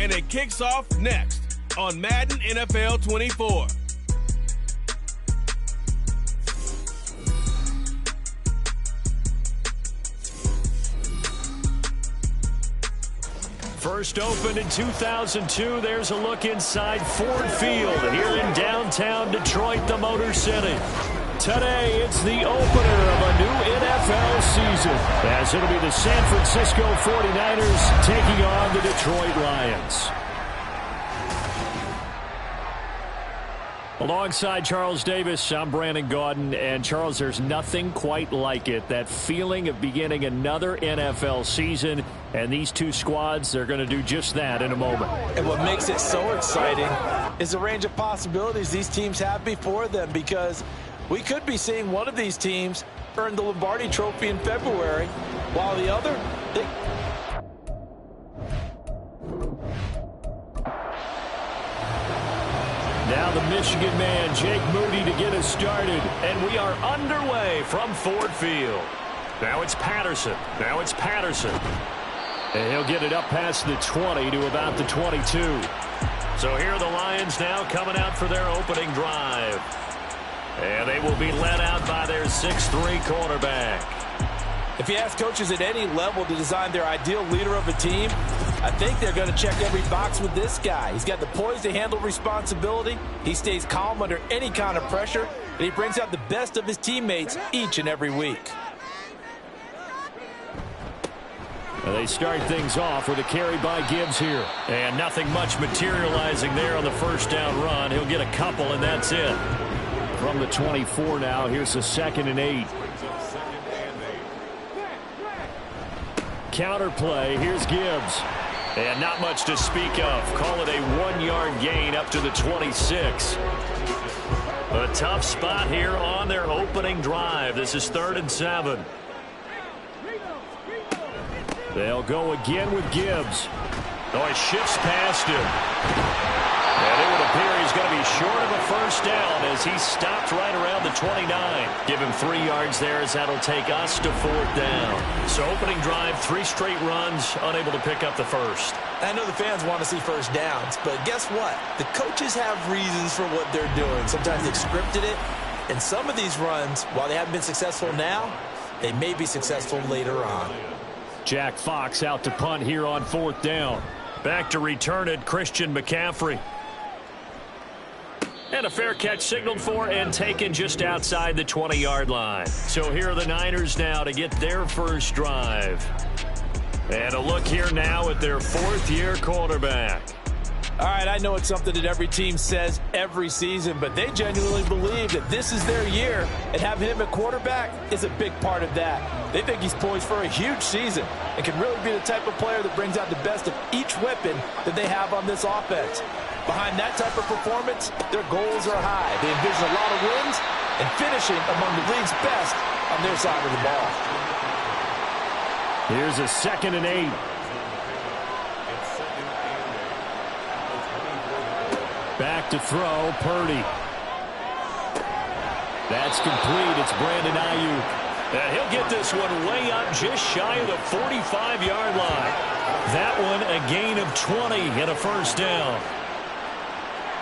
and it kicks off next on Madden NFL 24. First opened in 2002, there's a look inside Ford Field here in downtown Detroit, the Motor City. Today, it's the opener of a new NFL season, as it'll be the San Francisco 49ers taking on the Detroit Lions. Alongside Charles Davis, I'm Brandon Gaudin. And Charles, there's nothing quite like it. That feeling of beginning another NFL season. And these two squads, they're going to do just that in a moment. And what makes it so exciting is the range of possibilities these teams have before them, because we could be seeing one of these teams earn the Lombardi Trophy in February, while the other... Now the Michigan man, Jake Moody, to get us started. And we are underway from Ford Field. Now it's Patterson. And he'll get it up past the 20 to about the 22. So here are the Lions now coming out for their opening drive. And they will be led out by their 6'3" quarterback. If you ask coaches at any level to design their ideal leader of a team, I think they're going to check every box with this guy. He's got the poise to handle responsibility. He stays calm under any kind of pressure, and he brings out the best of his teammates each and every week. They start things off with a carry by Gibbs here. And nothing much materializing there on the first down run. He'll get a couple, and that's it. From the 24 now, here's a 2nd and 8. Counter play, here's Gibbs. And not much to speak of. Call it a 1-yard gain up to the 26. A tough spot here on their opening drive. This is 3rd and 7. They'll go again with Gibbs. Oh, he shifts past him. And it would appear he's going to be short of a first down as he stopped right around the 29. Give him 3 yards there as that'll take us to 4th down. So opening drive, 3 straight runs, unable to pick up the first. I know the fans want to see first downs, but guess what? The coaches have reasons for what they're doing. Sometimes they've scripted it, and some of these runs, while they haven't been successful now, they may be successful later on. Jack Fox out to punt here on 4th down. Back to return it, Christian McCaffrey. And a fair catch signaled for and taken just outside the 20-yard line. So here are the Niners now to get their first drive. And a look here now at their 4th-year quarterback. All right, I know it's something that every team says every season, but they genuinely believe that this is their year, and having him at quarterback is a big part of that. They think he's poised for a huge season and can really be the type of player that brings out the best of each weapon that they have on this offense. Behind that type of performance, their goals are high. They envision a lot of wins and finishing among the league's best on their side of the ball. Here's a 2nd and 8. Back to throw, Purdy. That's complete. It's Brandon Ayuk. He'll get this one way up just shy of the 45-yard line. That one a gain of 20 and a first down.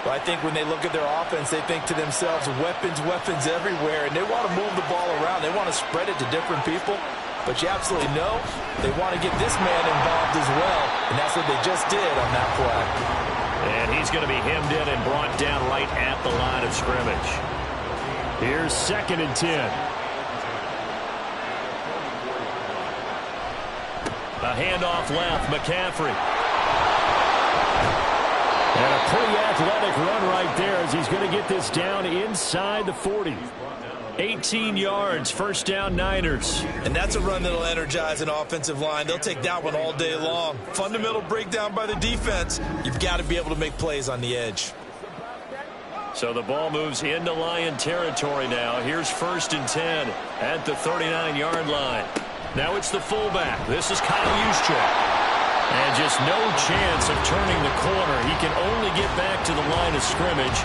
Well, I think when they look at their offense, they think to themselves, weapons everywhere, and they want to move the ball around. They want to spread it to different people, but you absolutely know they want to get this man involved as well, and that's what they just did on that play. And he's going to be hemmed in and brought down right at the line of scrimmage. Here's 2nd and 10. A handoff left, McCaffrey. And a pretty athletic run right there as he's going to get this down inside the 40. 18 yards, first down Niners. And that's a run that'll energize an offensive line. They'll take that one all day long. Fundamental breakdown by the defense. You've got to be able to make plays on the edge. So the ball moves into Lion territory now. Here's 1st and 10 at the 39-yard line. Now it's the fullback. This is Kyle Juszczyk. And just no chance of turning the corner. He can only get back to the line of scrimmage.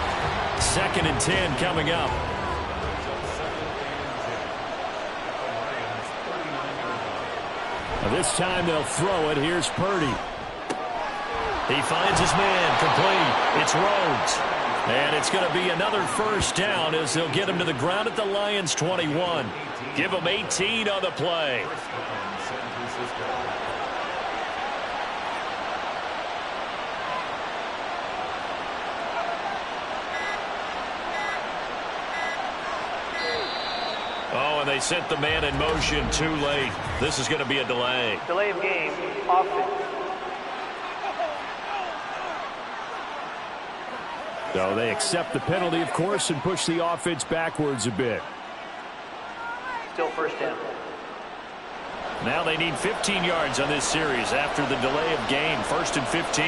2nd and 10 coming up. This time they'll throw it. Here's Purdy. He finds his man, complete. It's Rhodes. And it's going to be another first down as they'll get him to the ground at the Lions' 21. Give him 18 on the play. Oh, and they sent the man in motion too late. This is going to be a delay. Delay of game, offense. So they accept the penalty, of course, and push the offense backwards a bit. Still first down. Now they need 15 yards on this series after the delay of game. 1st and 15.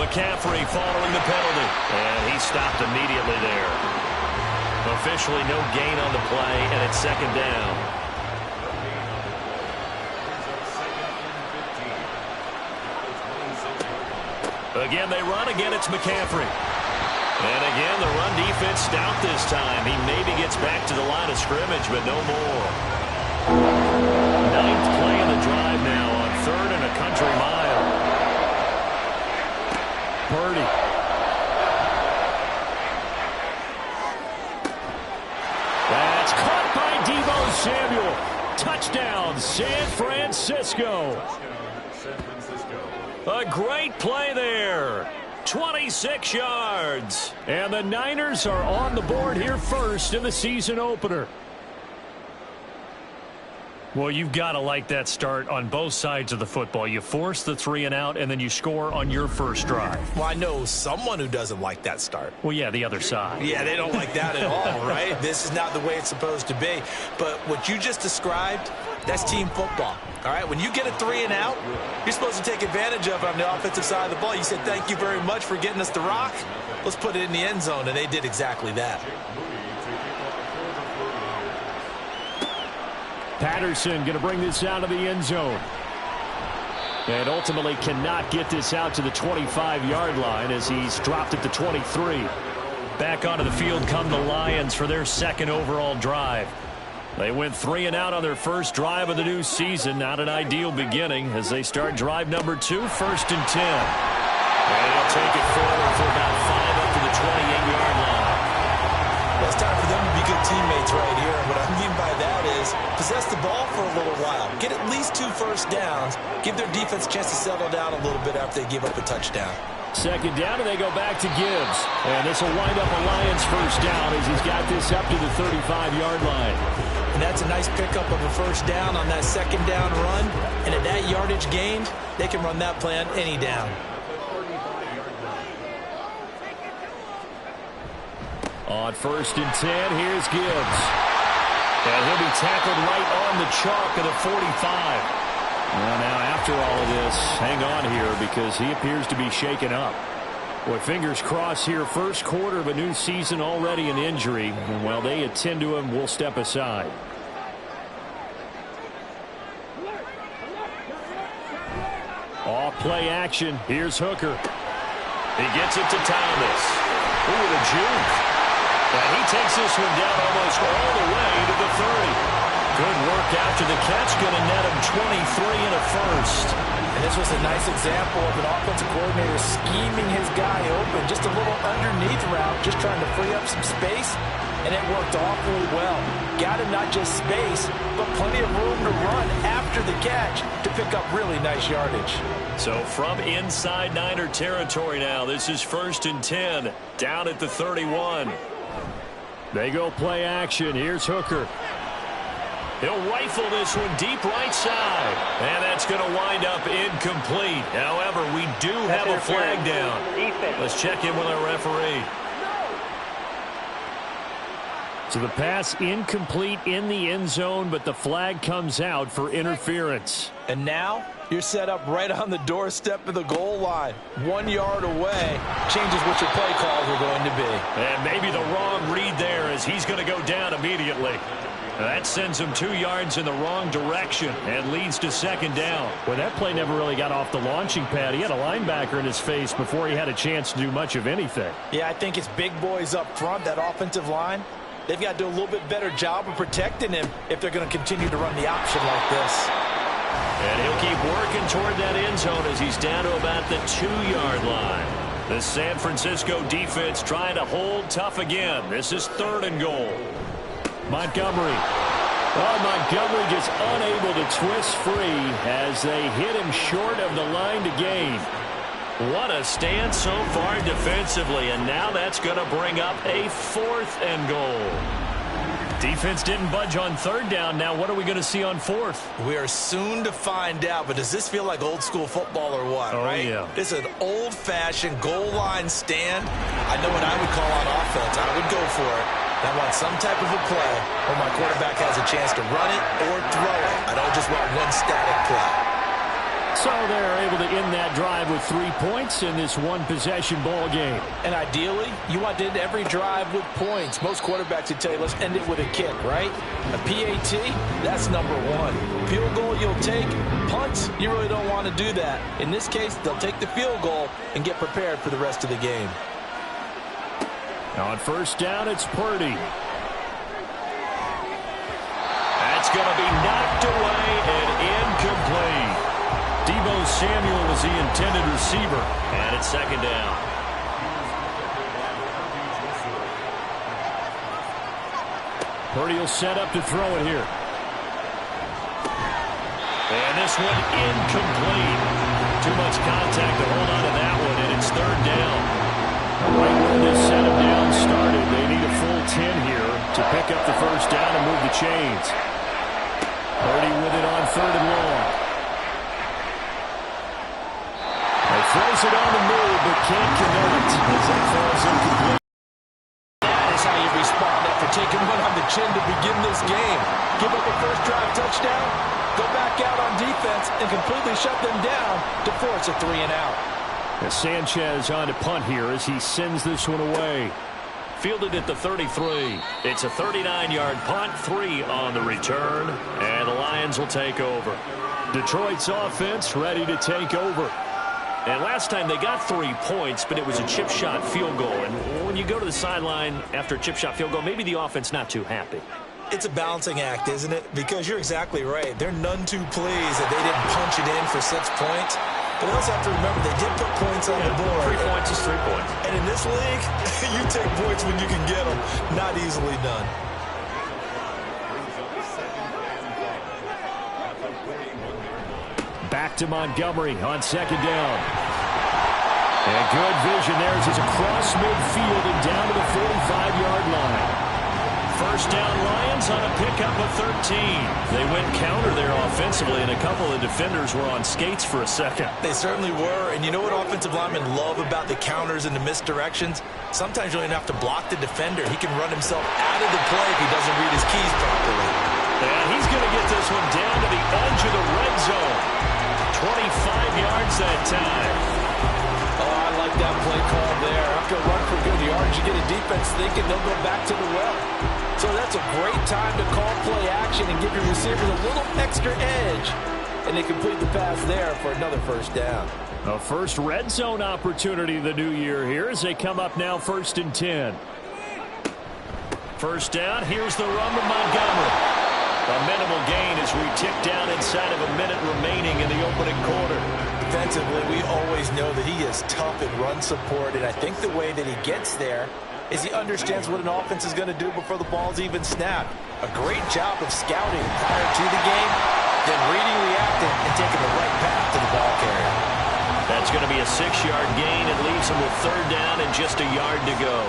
McCaffrey following the penalty. And he stopped immediately there. Officially no gain on the play, and it's 2nd down. Again, they run. Again, it's McCaffrey. And again, the run defense stout this time. He maybe gets back to the line of scrimmage, but no more. 9th play of the drive now on 3rd and a country mile. Purdy. That's caught by Deebo Samuel. Touchdown, San Francisco. A great play there. 26 yards. And the Niners are on the board here first in the season opener. Well, you've got to like that start on both sides of the football. You force the 3 and out, and then you score on your first drive. Well, I know someone who doesn't like that start. Well, yeah, the other side. Yeah, they don't like that at all, right? This is not the way it's supposed to be. But what you just described, that's team football. All right, when you get a 3 and out, you're supposed to take advantage of it on the offensive side of the ball. You said, thank you very much for getting us the rock. Let's put it in the end zone, and they did exactly that. Patterson going to bring this out of the end zone. And ultimately cannot get this out to the 25-yard line as he's dropped at the 23. Back onto the field come the Lions for their 2nd overall drive. They went 3 and out on their first drive of the new season. Not an ideal beginning as they start drive number 2, 1st and 10. And they'll take it forward for about 5 up to the 28-yard line. Well, it's time for them to be good teammates right here. And what I mean by that is possess the ball for a little while. Get at least 2 first downs. Give their defense a chance to settle down a little bit after they give up a touchdown. 2nd down, and they go back to Gibbs. And this will wind up a Lions first down as he's got this up to the 35-yard line. And that's a nice pickup of a first down on that 2nd down run. And at that yardage gained, they can run that play on any down. On 1st and 10, here's Gibbs. And he'll be tackled right on the chalk of the 45. Well, now, after all of this, hang on here because he appears to be shaken up. Boy, fingers crossed here. First quarter of a new season, already an injury. And while they attend to him, we'll step aside. Off play action. Here's Hooker. He gets it to Thomas. Ooh, the juke. And he takes this one down almost all the way to the 30. Good work after the catch. Going to net him 23 and a first. And this was a nice example of an offensive coordinator scheming his guy open. Just a little underneath route, just trying to free up some space. And it worked awfully well. Got him not just space, but plenty of room to run after the catch to pick up really nice yardage. So from inside Niner territory now, this is 1st and 10, down at the 31. They go play action. Here's Hooker. He'll rifle this one deep right side. And that's going to wind up incomplete. However, we do have a flag down. Let's check in with our referee. So the pass incomplete in the end zone, but the flag comes out for interference. And now you're set up right on the doorstep of the goal line. 1 yard away changes what your play calls are going to be. And maybe the wrong read there as he's going to go down immediately. That sends him 2 yards in the wrong direction and leads to 2nd down. Well, that play never really got off the launching pad. He had a linebacker in his face before he had a chance to do much of anything. Yeah, I think it's big boys up front, that offensive line. They've got to do a little bit better job of protecting him if they're going to continue to run the option like this. And he'll keep working toward that end zone as he's down to about the 2-yard line. The San Francisco defense trying to hold tough again. This is 3rd and goal. Montgomery. Well, Montgomery just unable to twist free as they hit him short of the line to gain. What a stand so far defensively, and now that's going to bring up a 4th and goal. Defense didn't budge on 3rd down. Now what are we going to see on 4th? We are soon to find out, but does this feel like old school football or what, right? Yeah. This is an old-fashioned goal line stand. I know what I would call on offense. I would go for it. I want some type of a play where my quarterback has a chance to run it or throw it. I don't just want one static play. So they're able to end that drive with 3 points in this one-possession ball game. And ideally, you want to end every drive with points. Most quarterbacks would tell you, let's end it with a kick, right? A PAT, that's number 1. Field goal you'll take. Punts, you really don't want to do that. In this case, they'll take the field goal and get prepared for the rest of the game. On 1st down, it's Purdy. That's going to be knocked away and incomplete. Deebo Samuel was the intended receiver, and it's 2nd down. Purdy will set up to throw it here. And this one incomplete. Too much contact to hold on to that one, and it's 3rd down. Right where this set of down started, they need a full 10 here to pick up the 1st down and move the chains. Purdy with it on 3rd and long. Throws it on the move, but can't connect as that falls incomplete. That is how you respond after taking one on the chin to begin this game. Give up a 1st drive touchdown, go back out on defense, and completely shut them down to force a 3-and-out. Sanchez on to punt here as he sends this one away. Fielded at the 33. It's a 39-yard punt, 3 on the return, and the Lions will take over. Detroit's offense ready to take over. And last time they got 3 points, but it was a chip shot field goal. And when you go to the sideline after a chip shot field goal, maybe the offense not too happy. It's a balancing act, isn't it? Because you're exactly right. They're none too pleased that they didn't punch it in for 6 points. But they also have to remember they did put points on the board. 3 points is 3 points. And in this league, you take points when you can get them. Not easily done. Back to Montgomery on 2nd down. And good vision there as he's across midfield and down to the 45-yard line. 1st down Lions on a pickup of 13. They went counter there offensively, and a couple of defenders were on skates for a second. They certainly were. And you know what offensive linemen love about the counters and the misdirections? Sometimes you don't even have to block the defender. He can run himself out of the play if he doesn't read his keys properly. And he's going to get this one down to the edge of the red zone. 25 yards that time. Oh, I like that play call there. After a run for good yards, you get a defense thinking they'll go back to the well. So that's a great time to call play action and give your receivers a little extra edge. And they complete the pass there for another 1st down. A first red zone opportunity the new year here as they come up now 1st and 10. 1st down, here's the run to Montgomery. A minimal gain as we tick down inside of a minute remaining in the opening quarter. Defensively, we always know that he is tough in run support, and I think the way that he gets there is he understands what an offense is going to do before the ball's even snapped. A great job of scouting prior to the game, then reading, reacting, and taking the right path to the ball carrier. That's going to be a 6-yard gain. It leaves him with 3rd down and just a yard to go.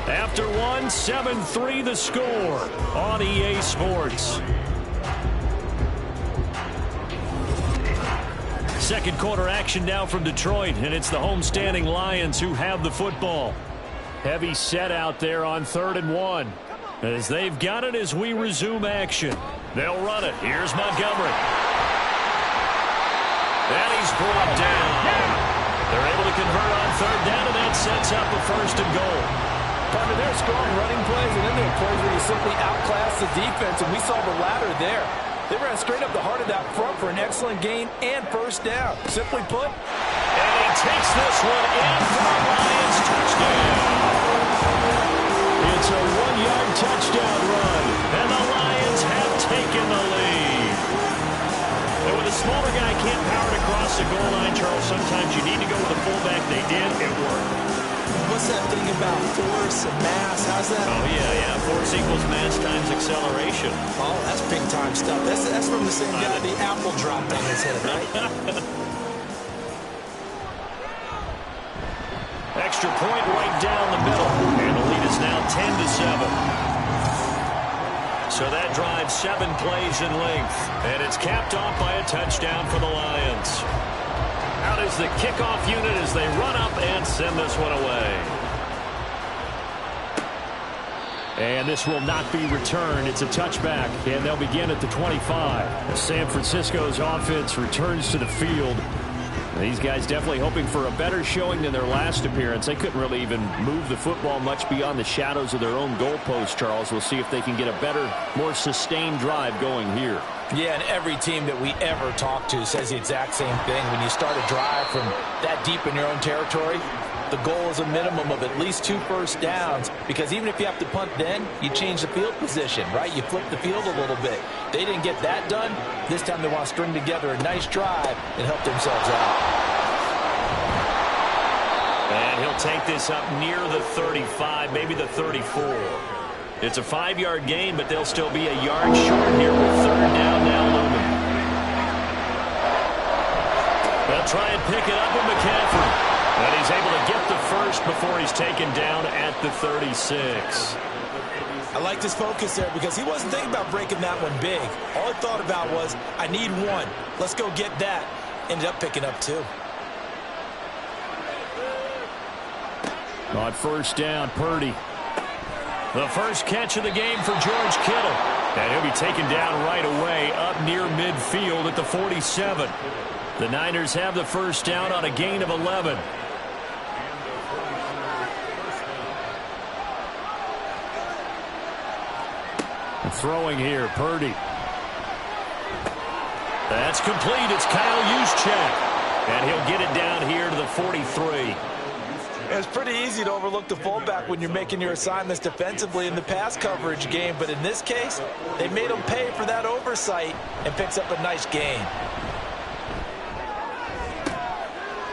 After one, 7-3 the score on EA Sports. 2nd quarter action now from Detroit, and it's the homestanding Lions who have the football. Heavy set out there on 3rd and 1. As they've got it as we resume action. They'll run it. Here's Montgomery. And he's brought down. They're able to convert on 3rd down, and that sets up a 1st and goal. Partner, they're strong running plays, and then there are plays where you simply outclass the defense, and we saw the latter there. They ran straight up the heart of that front for an excellent gain and 1st down. Simply put, and he takes this one in for a Lions touchdown. It's a 1-yard touchdown run, and the Lions have taken the lead. And when a smaller guy can't power it across the goal line, Charles, sometimes you need to go with the fullback. They did. It worked. What's that thing about force and mass? How's that? Oh, yeah. Force equals mass times acceleration. Oh, that's big-time stuff. That's from the same guy the apple dropped on his head, right? Extra point right down the middle. And the lead is now 10-7. So that drives 7 plays in length. And it's capped off by a touchdown for the Lions. Out is the kickoff unit as they run up and send this one away. And this will not be returned. It's a touchback, and they'll begin at the 25. San Francisco's offense returns to the field. These guys definitely hoping for a better showing than their last appearance. They couldn't really even move the football much beyond the shadows of their own goalpost, Charles. We'll see if they can get a better, more sustained drive going here. Yeah, and every team that we ever talk to says the exact same thing. When you start a drive from that deep in your own territory, the goal is a minimum of at least 2 first downs, because even if you have to punt then, you change the field position, right? You flip the field a little bit. They didn't get that done. This time they want to string together a nice drive and help themselves out. And he'll take this up near the 35, maybe the 34. It's a 5-yard gain, but they'll still be a yard short here with 3rd down now looming. They'll try and pick it up with McCaffrey. And he's able to get the first before he's taken down at the 36. I liked his focus there because he wasn't thinking about breaking that one big. All he thought about was, I need 1. Let's go get that. Ended up picking up 2. On 1st down, Purdy. The first catch of the game for George Kittle. And he'll be taken down right away up near midfield at the 47. The Niners have the first down on a gain of 11. Throwing here, Purdy. That's complete. It's Kyle Juszczyk. And he'll get it down here to the 43. It's pretty easy to overlook the fullback when you're making your assignments defensively in the pass coverage game, but in this case, they made him pay for that oversight and picks up a nice gain.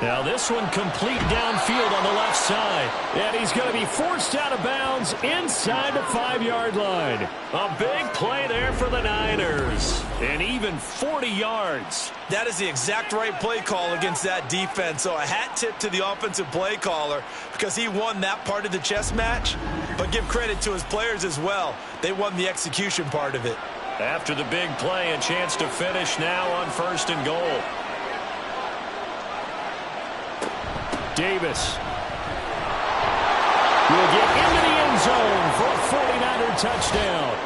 Now this one complete downfield on the left side. And he's going to be forced out of bounds inside the 5-yard line. A big play there for the Niners. And even 40 yards. That is the exact right play call against that defense. So a hat tip to the offensive play caller because he won that part of the chess match. But give credit to his players as well. They won the execution part of it. After the big play, a chance to finish now on 1st and goal. Davis will get into the end zone for a 49er touchdown.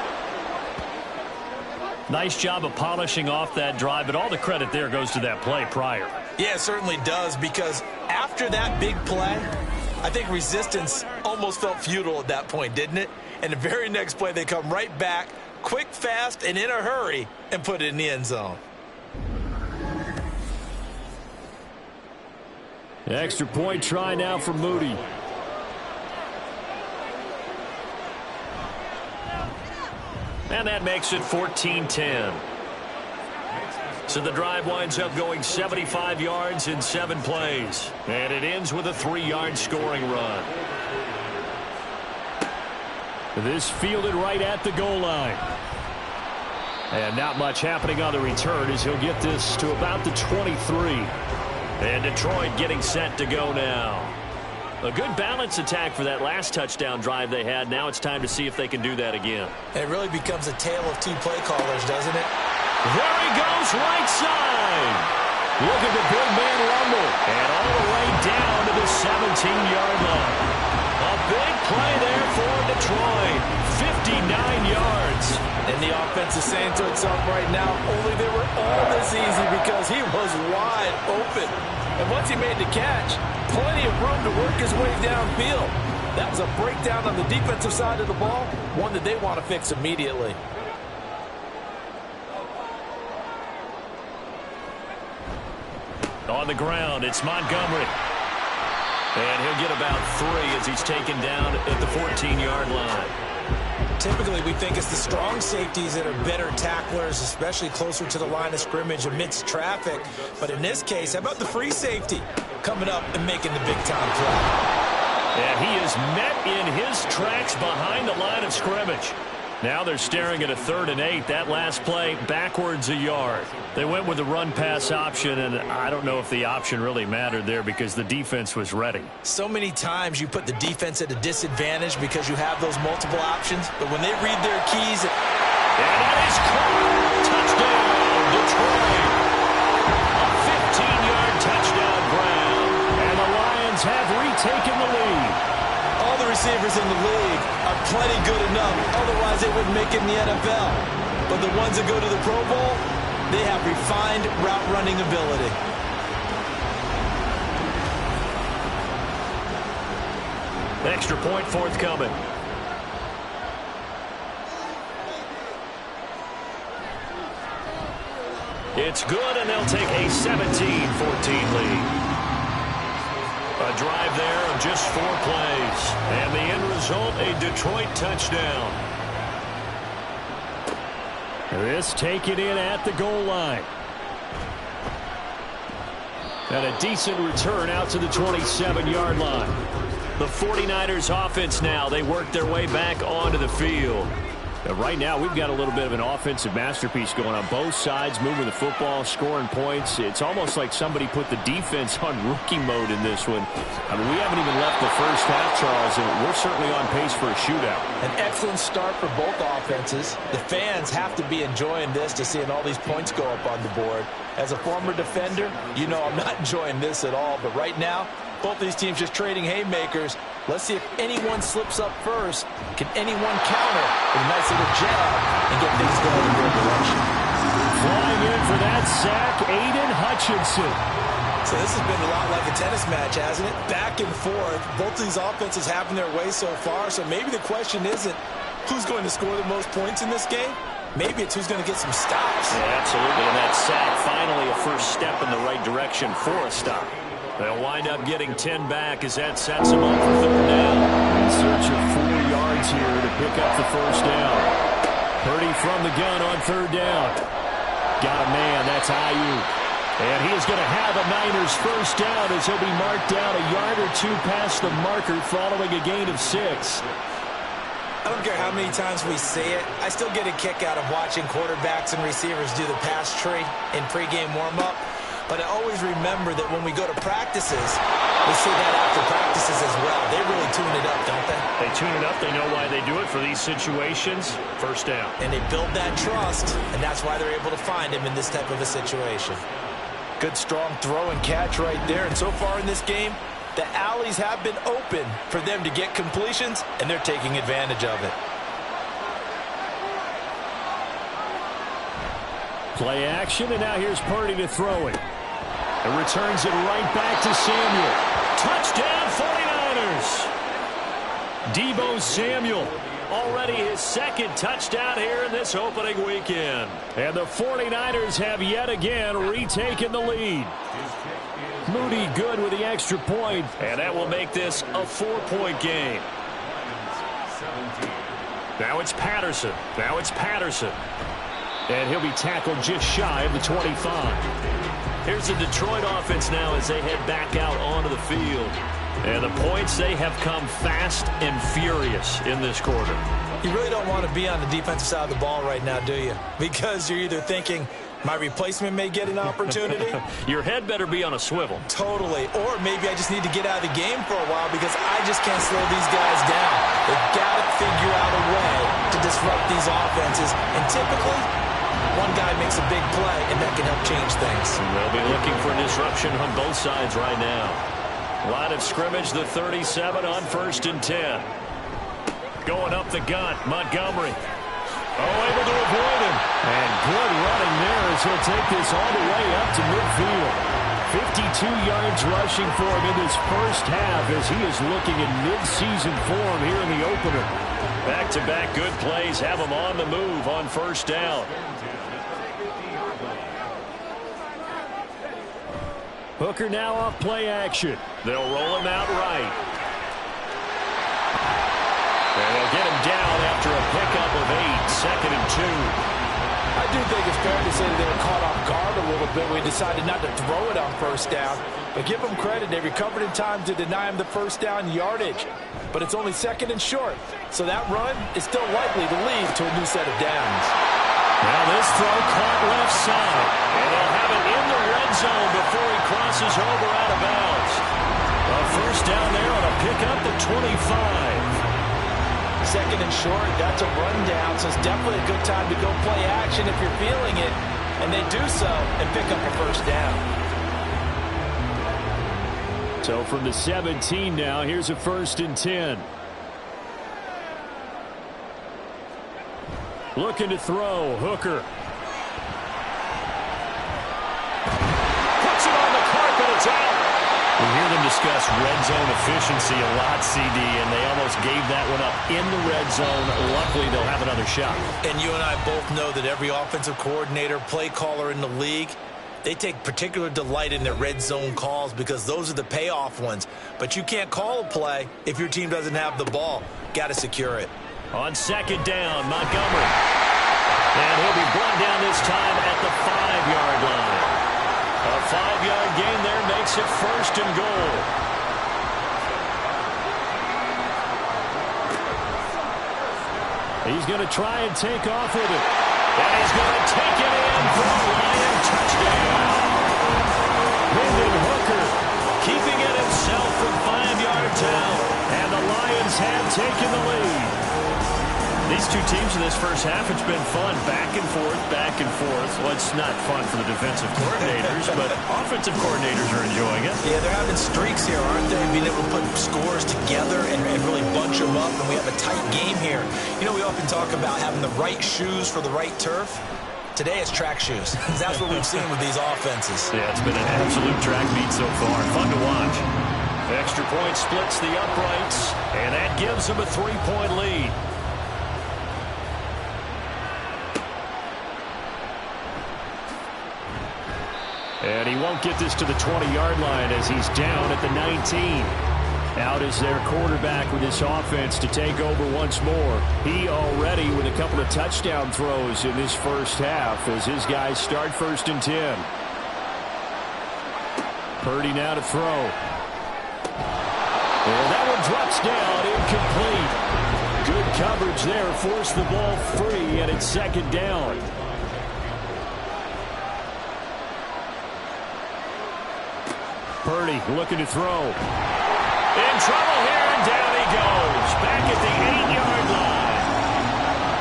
Nice job of polishing off that drive, but all the credit there goes to that play prior. Yeah, it certainly does, because after that big play, I think resistance almost felt futile at that point, didn't it? And the very next play, they come right back, quick, fast, and in a hurry, and put it in the end zone. Extra point try now for Moody. And that makes it 14-10. So the drive winds up going 75 yards in 7 plays. And it ends with a 3-yard scoring run. This fielded right at the goal line. And not much happening on the return as he'll get this to about the 23. And Detroit getting set to go now. A good balance attack for that last touchdown drive they had. Now it's time to see if they can do that again. And it really becomes a tale of 2 play callers, doesn't it? There he goes, right side. Look at the big man rumble. And all the way down to the 17-yard line. A big play there for Detroit. 59 yards. And the offense is saying to itself right now, only they were all this easy because he was wide open. And once he made the catch, plenty of room to work his way downfield. That was a breakdown on the defensive side of the ball, one that they want to fix immediately. On the ground, it's Montgomery. And he'll get about 3 as he's taken down at the 14-yard line. Typically, we think it's the strong safeties that are better tacklers, especially closer to the line of scrimmage amidst traffic. But in this case, how about the free safety coming up and making the big-time play? And he is met in his tracks behind the line of scrimmage. Now they're staring at a 3rd and 8. That last play backwards a yard. They went with the run-pass option, and I don't know if the option really mattered there because the defense was ready. So many times you put the defense at a disadvantage because you have those multiple options, but when they read their keys... And that is caught. Touchdown, Detroit. A 15-yard touchdown grab. And the Lions have retaken the lead. All the receivers in the league are plenty good enough. Otherwise, they wouldn't make it in the NFL. But the ones that go to the Pro Bowl, they have refined route running ability. Extra point forthcoming. It's good, and they'll take a 17-14 lead. A drive there of just 4 plays. And the end result, a Detroit touchdown. This taken in at the goal line. And a decent return out to the 27-yard line. The 49ers offense now. They work their way back onto the field. Right now, we've got a little bit of an offensive masterpiece going on both sides, moving the football, scoring points. It's almost like somebody put the defense on rookie mode in this one. I mean, we haven't even left the first half, Charles, and we're certainly on pace for a shootout. An excellent start for both offenses. The fans have to be enjoying this to seeing all these points go up on the board. As a former defender, you know I'm not enjoying this at all, but right now, both these teams just trading haymakers. Let's see if anyone slips up first. Can anyone counter with a nice little jab and get things going in their direction? Flying in for that sack, Aiden Hutchinson. So this has been a lot like a tennis match, hasn't it? Back and forth. Both of these offenses having their way so far. So maybe the question isn't who's going to score the most points in this game. Maybe it's who's going to get some stops. Yeah, absolutely. And that sack, finally a first step in the right direction for a stop. They'll wind up getting 10 back as that sets them up for 3rd down. In search of 4 yards here to pick up the first down. Purdy from the gun on 3rd down. Got a man, that's Ayuk. And he is going to have a Niners first down as he'll be marked down a yard or 2 past the marker following a gain of 6. I don't care how many times we say it. I still get a kick out of watching quarterbacks and receivers do the pass tree in pregame warm-up. But I always remember that when we go to practices, we see that after practices as well. They really tune it up, don't they? They tune it up. They know why they do it for these situations. First down. And they build that trust, and that's why they're able to find him in this type of a situation. Good, strong throw and catch right there. And so far in this game, the alleys have been open for them to get completions, and they're taking advantage of it. Play action, and now here's Purdy to throw it. And returns it right back to Samuel. Touchdown 49ers! Deebo Samuel, already his 2nd touchdown here in this opening weekend. And the 49ers have yet again retaken the lead. Moody good with the extra point. And that will make this a 4-point game. Now it's Patterson. And he'll be tackled just shy of the 25. Here's the Detroit offense now as they head back out onto the field. And the points, they have come fast and furious in this quarter. You really don't want to be on the defensive side of the ball right now, do you? Because you're either thinking, my replacement may get an opportunity. Your head better be on a swivel. Totally. Or maybe I just need to get out of the game for a while because I just can't slow these guys down. They've got to figure out a way to disrupt these offenses. And typically, one guy makes a big play, and that can help change things. They'll be looking for a disruption on both sides right now. Line of scrimmage, the 37 on 1st and 10. Going up the gut, Montgomery. Able to avoid him. And good running there as he'll take this all the way up to midfield. 52 yards rushing for him in this first half as he is looking in mid-season form here in the opener. Back-to-back good plays have him on the move on 1st down. Hooker now off play action. They'll roll him out right. And they'll get him down after a pickup of 8, 2nd and 2. I do think it's fair to say that they were caught off guard a little bit. We decided not to throw it on first down. But give them credit. They recovered in time to deny him the first down yardage. But it's only 2nd and short. So that run is still likely to lead to a new set of downs. Now this throw caught left side. And they'll have it in the red zone before he crosses over out of bounds. A first down there on a pickup at 25. 2nd and short, that's a rundown, so it's definitely a good time to go play action if you're feeling it. And they do so and pick up a first down. So from the 17 now, here's a 1st and 10. Looking to throw, Hooker. Puts it on the carpet, it's out. We hear them discuss red zone efficiency a lot, CD, and they almost gave that one up in the red zone. Luckily, they'll have another shot. And you and I both know that every offensive coordinator, play caller in the league, they take particular delight in their red zone calls because those are the payoff ones. But you can't call a play if your team doesn't have the ball. Got to secure it. On 2nd down, Montgomery. And he'll be brought down this time at the 5-yard line. A 5-yard gain there makes it 1st and goal. He's going to try and take off with it. And he's going to take it in for a Lion touchdown. Hendon Hooker keeping it himself from 5 yards out. And the Lions have taken the lead. These two teams in this first half, it's been fun. Back and forth, back and forth. Well, it's not fun for the defensive coordinators, but offensive coordinators are enjoying it. Yeah, they're having streaks here, aren't they? Being able to put scores together and really bunch them up, and we have a tight game here. You know, we often talk about having the right shoes for the right turf. Today it's track shoes. That's what we've seen with these offenses. Yeah, it's been an absolute track meet so far. Fun to watch. Extra point splits the uprights, and that gives them a 3-point lead. And he won't get this to the 20-yard line as he's down at the 19. Out is their quarterback with this offense to take over once more. He already with a couple of touchdown throws in this first half as his guys start 1st and 10. Purdy now to throw. And that one drops down, incomplete. Good coverage there, forced the ball free, and it's 2nd down. Purdy looking to throw. In trouble here, and down he goes. Back at the 8-yard line.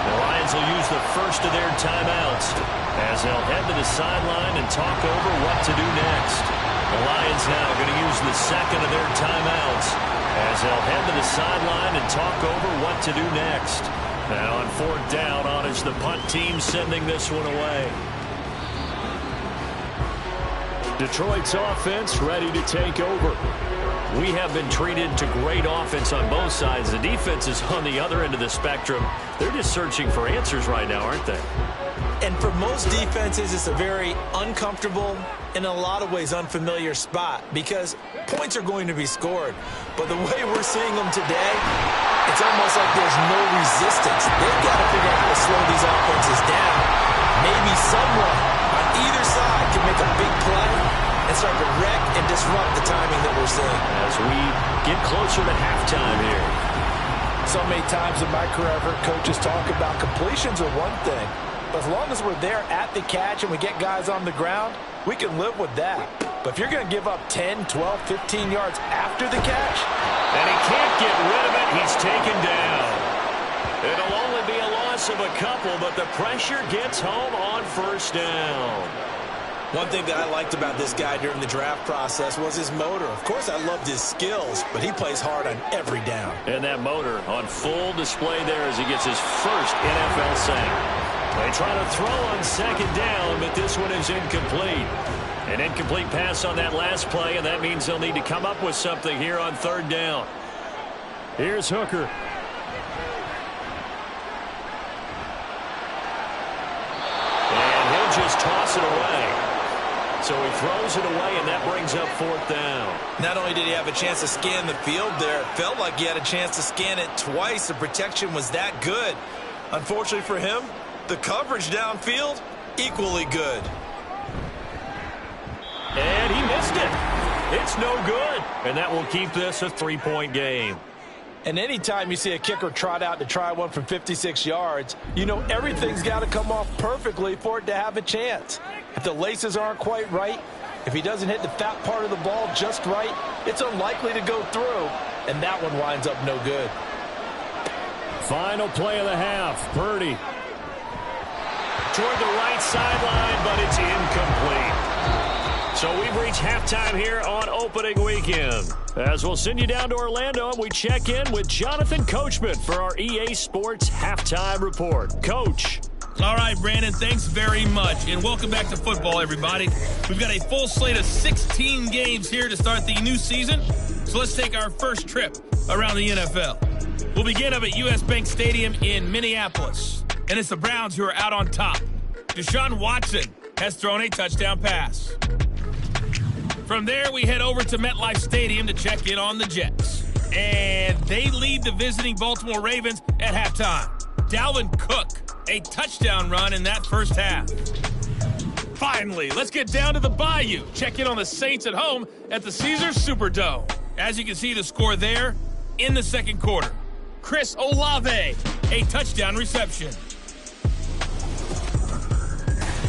The Lions will use the first of their timeouts as they'll head to the sideline and talk over what to do next. The Lions now going to use the second of their timeouts as they'll head to the sideline and talk over what to do next. Now on 4th down, on is the punt team sending this one away. Detroit's offense ready to take over. We have been treated to great offense on both sides. The defense is on the other end of the spectrum. They're just searching for answers right now, aren't they? And for most defenses, it's a very uncomfortable, in a lot of ways, unfamiliar spot because points are going to be scored. But the way we're seeing them today, it's almost like there's no resistance. They've got to figure out how to slow these offenses down. Maybe someone on either side can make a big play and start to wreck and disrupt the timing that we're seeing. As we get closer to halftime here. So many times in my career, I've heard coaches talk about completions are one thing. But as long as we're there at the catch and we get guys on the ground, we can live with that. But if you're going to give up 10, 12, 15 yards after the catch, and he can't get rid of it, he's taken down. It'll only be a loss of a couple, but the pressure gets home on 1st down. One thing that I liked about this guy during the draft process was his motor. Of course, I loved his skills, but he plays hard on every down. And that motor on full display there as he gets his first NFL sack. They try to throw on 2nd down, but this one is incomplete. An incomplete pass on that last play, and that means they'll need to come up with something here on 3rd down. Here's Hooker. And he'll just toss it away. So he throws it away, and that brings up 4th down. Not only did he have a chance to scan the field there, it felt like he had a chance to scan it twice. The protection was that good. Unfortunately for him, the coverage downfield, equally good. And he missed it. It's no good. And that will keep this a 3-point game. And anytime you see a kicker trot out to try one from 56 yards, you know everything's got to come off perfectly for it to have a chance. If the laces aren't quite right, if he doesn't hit the fat part of the ball just right, it's unlikely to go through, and that one winds up no good. Final play of the half. Purdy. Toward the right sideline, but it's incomplete. So we've reached halftime here on opening weekend. As we'll send you down to Orlando, and we check in with Jonathan Coachman for our EA Sports Halftime Report. Coach. All right, Brandon, thanks very much. And welcome back to football, everybody. We've got a full slate of 16 games here to start the new season. So let's take our first trip around the NFL. We'll begin up at U.S. Bank Stadium in Minneapolis. And it's the Browns who are out on top. Deshaun Watson has thrown a touchdown pass. From there, we head over to MetLife Stadium to check in on the Jets. And they lead the visiting Baltimore Ravens at halftime. Dalvin Cook, a touchdown run in that first half. Finally, let's get down to the Bayou. Check in on the Saints at home at the Caesars Superdome. As you can see, the score there in the second quarter. Chris Olave, a touchdown reception.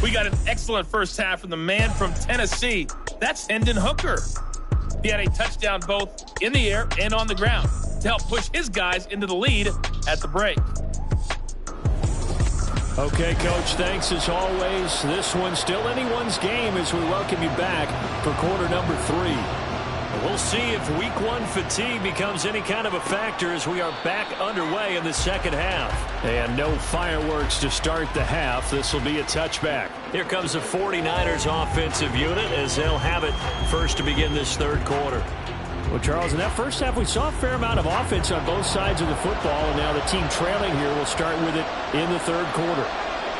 We got an excellent first half from the man from Tennessee. That's Hendon Hooker. He had a touchdown both in the air and on the ground to help push his guys into the lead at the break. Okay, Coach, thanks as always. This one's still anyone's game as we welcome you back for quarter number 3. We'll see if week 1 fatigue becomes any kind of a factor as we are back underway in the second half. And no fireworks to start the half. This will be a touchback. Here comes the 49ers offensive unit as they'll have it first to begin this third quarter. Well, Charles, in that first half, we saw a fair amount of offense on both sides of the football, and now the team trailing here will start with it in the third quarter.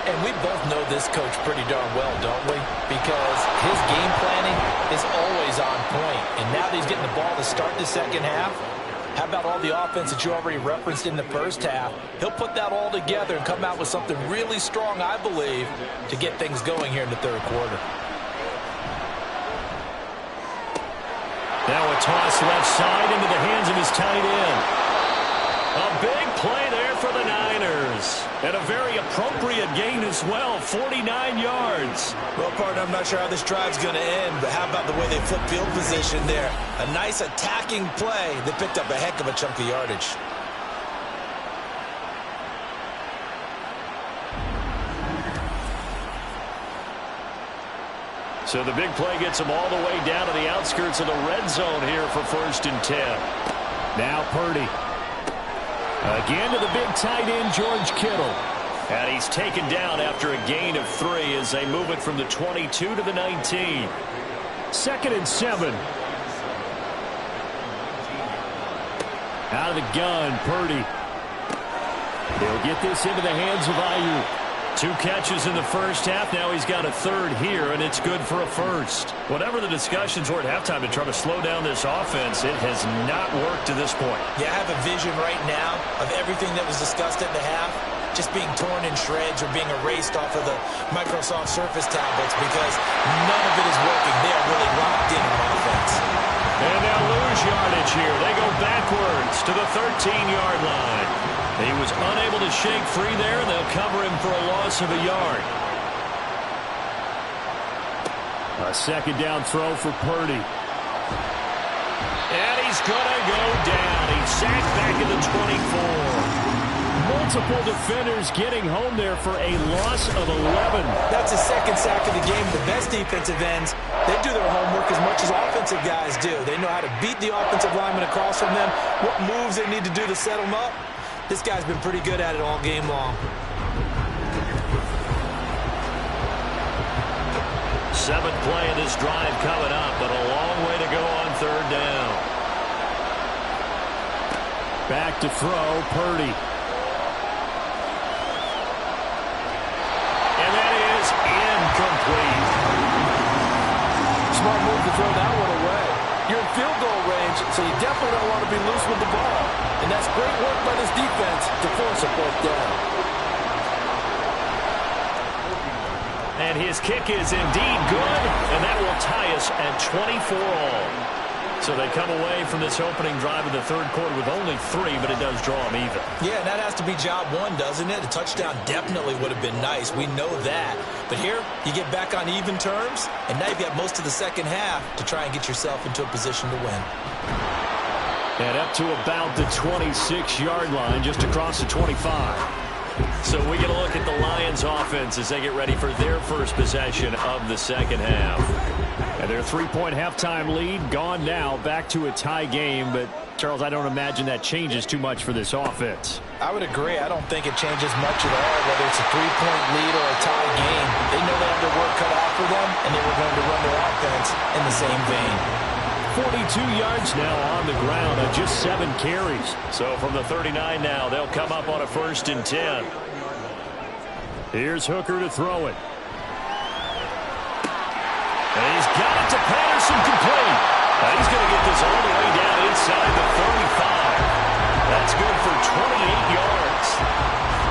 And we both know this coach pretty darn well, don't we? Because his game planning is always on point. And now that he's getting the ball to start the second half, how about all the offense that you already referenced in the first half? He'll put that all together and come out with something really strong, I believe, to get things going here in the third quarter. Now a toss left side into the hands of his tight end. A big play there for the Niners. And a very appropriate gain as well, 49 yards. Well, partner, I'm not sure how this drive's going to end, but how about the way they flip field position there? A nice attacking play. They picked up a heck of a chunk of yardage. So the big play gets them all the way down to the outskirts of the red zone here for 1st and 10. Now Purdy. Again to the big tight end, George Kittle. And he's taken down after a gain of 3 as they move it from the 22 to the 19. 2nd and 7. Out of the gun, Purdy. He'll get this into the hands of Ayuk. 2 catches in the first half. Now he's got a 3rd here, and it's good for a 1st. Whatever the discussions were at halftime to try to slow down this offense, it has not worked to this point. Yeah, I have a vision right now of everything that was discussed at the half just being torn in shreds or being erased off of the Microsoft Surface tablets because none of it is working. They are really locked in on offense. And they'll lose yardage here. They go backwards to the 13-yard line. He was unable to shake free there, and they'll cover him for a loss of a yard. A 2nd down throw for Purdy. And he's going to go down. He's sacked back at the 24. Multiple defenders getting home there for a loss of 11. That's the 2nd sack of the game. The best defensive ends, they do their homework as much as offensive guys do. They know how to beat the offensive lineman across from them, what moves they need to do to set them up. This guy's been pretty good at it all game long. 7th play of this drive coming up, but a long way to go on 3rd down. Back to throw, Purdy. And that is incomplete. smart move to throw that one away. You're in field goal range, so you definitely don't want to be loose with the ball. And that's great work by this defense to force a fourth down. And his kick is indeed good, and that will tie us at 24 all. So they come away from this opening drive in the third quarter with only 3, but it does draw them even. Yeah, and that has to be job one, doesn't it? A touchdown definitely would have been nice. We know that. But here, you get back on even terms, and now you've got most of the second half to try and get yourself into a position to win. And up to about the 26-yard line, just across the 25. So we get a look at the Lions offense as they get ready for their first possession of the second half. And their 3-point halftime lead gone now, back to a tie game. But, Charles, I don't imagine that changes too much for this offense. I would agree. I don't think it changes much at all, whether it's a 3-point lead or a tie game. They know they have their work cut out for them, and they were going to run their offense in the same vein. 42 yards now on the ground on just 7 carries. So from the 39 now, they'll come up on a 1st and 10. Here's Hooker to throw it. And he's got it to Patterson, complete. And he's going to get this all the way down inside the 35. That's good for 28 yards.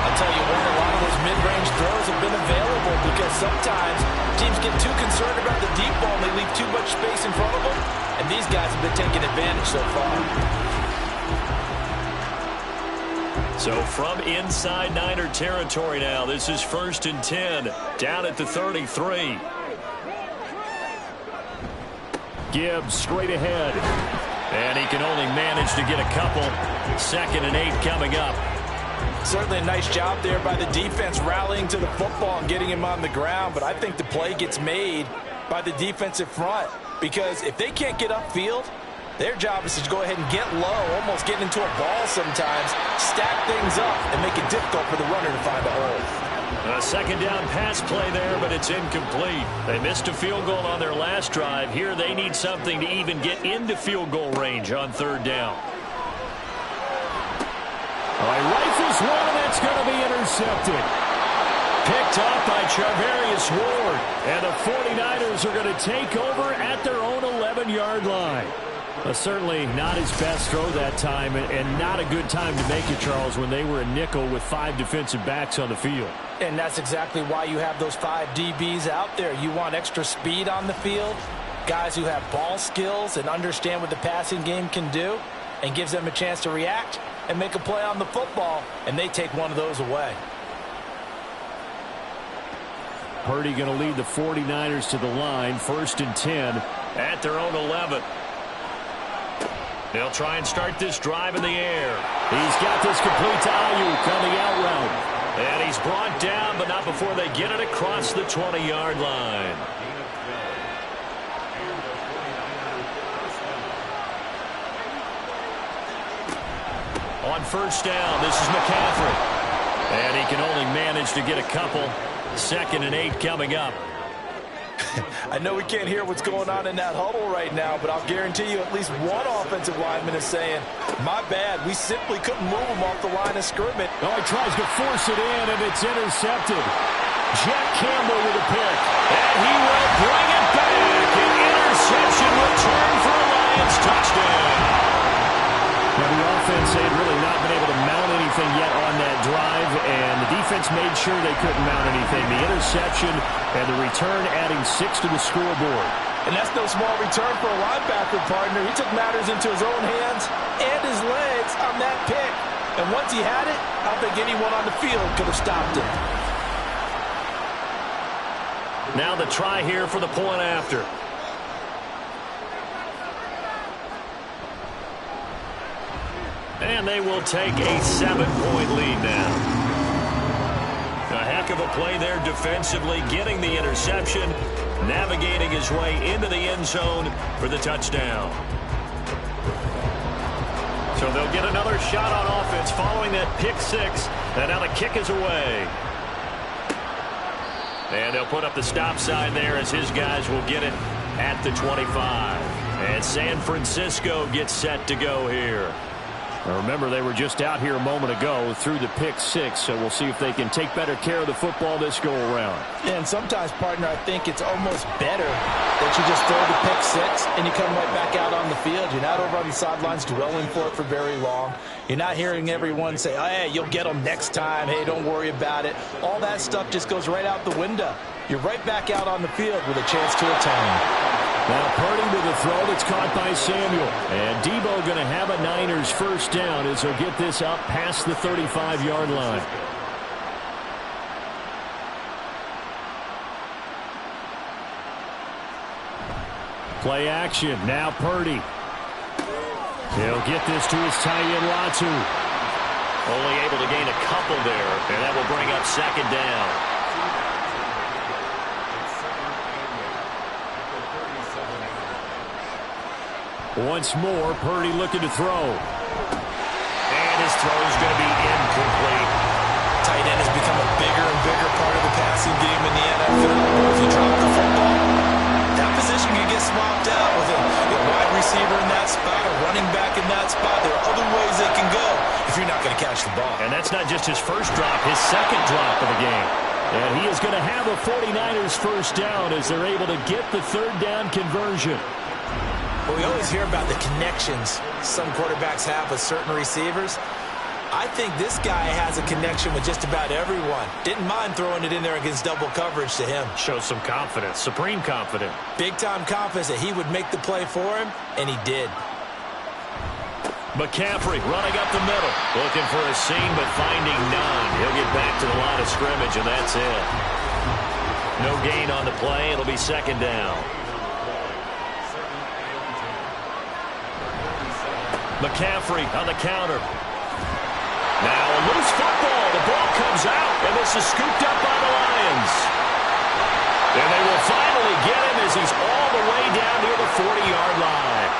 I'll tell you what, a lot of those mid-range throws have been available because sometimes teams get too concerned about the deep ball and they leave too much space in front of them. And these guys have been taking advantage so far. So from inside Niner territory now, this is 1st and 10, down at the 33. Gibbs straight ahead. And he can only manage to get a couple. 2nd and 8 coming up. Certainly a nice job there by the defense rallying to the football and getting him on the ground. But I think the play gets made by the defensive front. Because if they can't get upfield, their job is to go ahead and get low, almost get into a ball sometimes, stack things up, and make it difficult for the runner to find a hole. A 2nd down pass play there, but it's incomplete. They missed a field goal on their last drive. Here they need something to even get into field goal range on 3rd down. All right, rifles one, and that's going to be intercepted. Picked up by Charvarius Ward. And the 49ers are going to take over at their own 11-yard line. Certainly not his best throw that time, and not a good time to make it, Charles, when they were a nickel with 5 defensive backs on the field. And that's exactly why you have those 5 DBs out there. You want extra speed on the field, guys who have ball skills and understand what the passing game can do, and gives them a chance to react and make a play on the football, and they take one of those away. Purdy going to lead the 49ers to the line, 1st and 10. At their own 11. They'll try and start this drive in the air. He's got this complete to Ayuk on the out route. And he's brought down, but not before they get it across the 20-yard line. On 1st down, this is McCaffrey. And he can only manage to get a couple. 2nd and 8 coming up. I know we can't hear what's going on in that huddle right now, but I'll guarantee you at least one offensive lineman is saying, my bad, we simply couldn't move him off the line of scrimmage. Oh, he tries to force it in, and it's intercepted. Jack Campbell with a pick. And he will bring it back. An interception return for a Lions touchdown. Now, the offense had really not been able to mount anything yet on that drive, and the defense made sure they couldn't mount anything. The interception and the return adding 6 to the scoreboard. And that's no small return for a linebacker, partner. He took matters into his own hands and his legs on that pick. And once he had it, I don't think anyone on the field could have stopped it. Now the try here for the point after. And they will take a 7-point lead now. A heck of a play there defensively, getting the interception, navigating his way into the end zone for the touchdown. So they'll get another shot on offense following that pick 6. And now the kick is away. And they'll put up the stop sign there as his guys will get it at the 25. And San Francisco gets set to go here. Remember, they were just out here a moment ago through the pick six, so we'll see if they can take better care of the football this go-around. Yeah, and sometimes, partner, I think it's almost better that you just throw the pick six and you come right back out on the field. You're not over on the sidelines dwelling for it for very long. You're not hearing everyone say, oh, hey, you'll get them next time. Hey, don't worry about it. All that stuff just goes right out the window. You're right back out on the field with a chance to atone. Now Purdy with a throw that's caught by Samuel. And Debo going to have a Niners first down as he'll get this up past the 35-yard line. Play action. Now Purdy. He'll get this to his tight end, Latu. Only able to gain a couple there, and that will bring up second down. Once more, Purdy looking to throw. And his throw is going to be incomplete. Tight end has become a bigger and bigger part of the passing game in the NFL. If you drop the football, that position can get swapped out with a wide receiver in that spot, a running back in that spot. There are other ways they can go if you're not going to catch the ball. And that's not just his first drop, his second drop of the game. And he is going to have a 49ers first down as they're able to get the third down conversion. Well, we always hear about the connections some quarterbacks have with certain receivers. I think this guy has a connection with just about everyone. Didn't mind throwing it in there against double coverage to him. Shows some confidence, supreme confidence. Big-time confidence that he would make the play for him, and he did. McCaffrey running up the middle. Looking for a seam, but finding none. He'll get back to the line of scrimmage, and that's it. No gain on the play. It'll be second down. McCaffrey on the counter. Now a loose football. The ball comes out, and this is scooped up by the Lions. And they will finally get him as he's all the way down near the 40-yard line.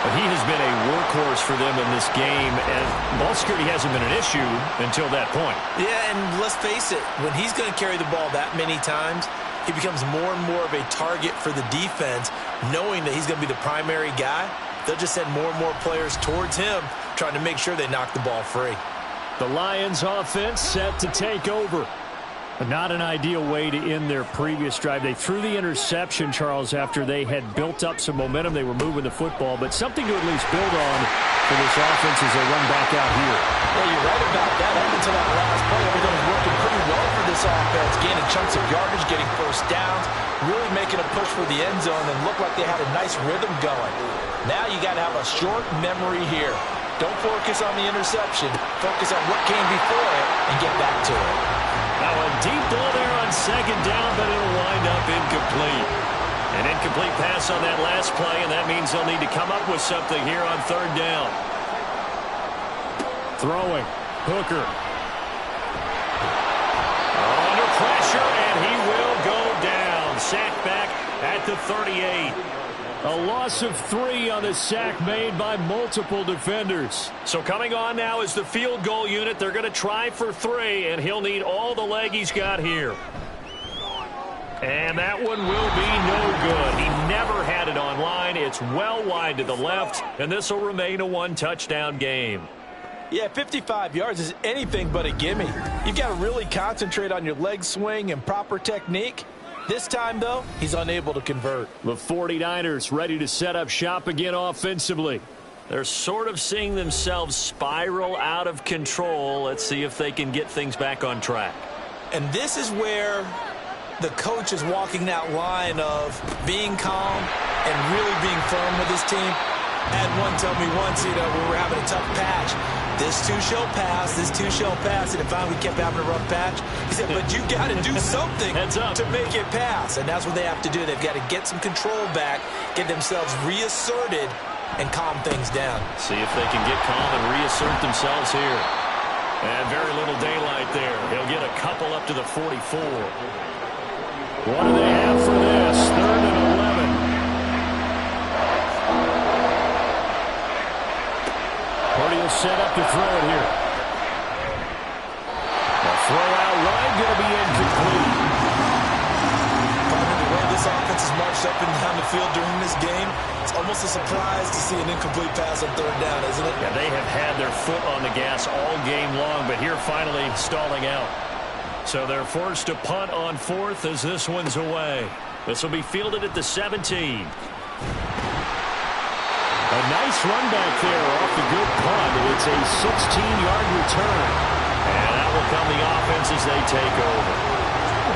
But he has been a workhorse for them in this game, and ball security hasn't been an issue until that point. Yeah, and let's face it, when he's going to carry the ball that many times, he becomes more and more of a target for the defense, knowing that he's going to be the primary guy. They'll just send more and more players towards him, trying to make sure they knock the ball free. The Lions offense set to take over. But not an ideal way to end their previous drive. They threw the interception, Charles, after they had built up some momentum. They were moving the football, but something to at least build on for this offense as they run back out here. Well, you're right about that. Up until that last play, everything was working pretty well for this offense, gaining chunks of yardage, getting first downs, really making a push for the end zone, and looked like they had a nice rhythm going. Now you got to have a short memory here. Don't focus on the interception. Focus on what came before it and get back to it. Now a deep ball there on second down, but it'll wind up incomplete. An incomplete pass on that last play, and that means they'll need to come up with something here on third down. Throwing. Hooker. Under pressure, and he will go down. Sacked back at the 38. A loss of 3 on the sack made by multiple defenders. So coming on now is the field goal unit. They're going to try for 3, and he'll need all the leg he's got here. And that one will be no good. He never had it on line. It's well wide to the left, and this will remain a one-touchdown game. Yeah, 55 yards is anything but a gimme. You've got to really concentrate on your leg swing and proper technique. This time, though, he's unable to convert. The 49ers ready to set up shop again offensively. They're sort of seeing themselves spiral out of control. Let's see if they can get things back on track. And this is where the coach is walking that line of being calm and really being firm with his team. I had one tell me once, when we were having a tough patch, this too shall pass, this too shall pass, and finally we kept having a rough patch. He said, but you got to do something to make it pass, and that's what they have to do. They've got to get some control back, get themselves reasserted, and calm things down. See if they can get calm and reassert themselves here. And very little daylight there. He'll get a couple up to the 44. What do they have for this? 3rd and 11. Purdy will set up to throw it here. The throw out wide going to be incomplete. The way this offense has marched up and down the field during this game, it's almost a surprise to see an incomplete pass on third down, isn't it? Yeah, they have had their foot on the gas all game long, but here finally stalling out. So they're forced to punt on fourth as this one's away. This will be fielded at the 17. A nice run back there off the good punt. It's a 16-yard return. And that will come the offense as they take over.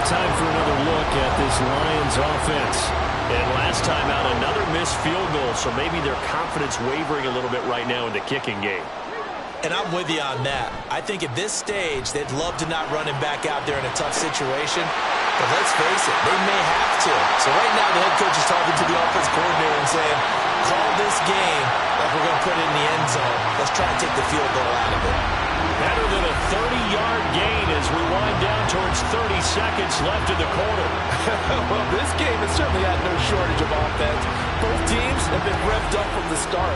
Time for another look at this Lions offense. And last time out, another missed field goal, so maybe their confidence wavering a little bit right now in the kicking game. And I'm with you on that. I think at this stage, they'd love to not run him back out there in a tough situation. But let's face it, they may have to. So right now, the head coach is talking to the offense coordinator and saying, call this game like we're going to put it in the end zone. Let's try and take the field goal out of it. Better than a 30-yard gain as we wind down towards 30 seconds left in the quarter. Well, this game has certainly had no shortage of offense. Both teams have been revved up from the start.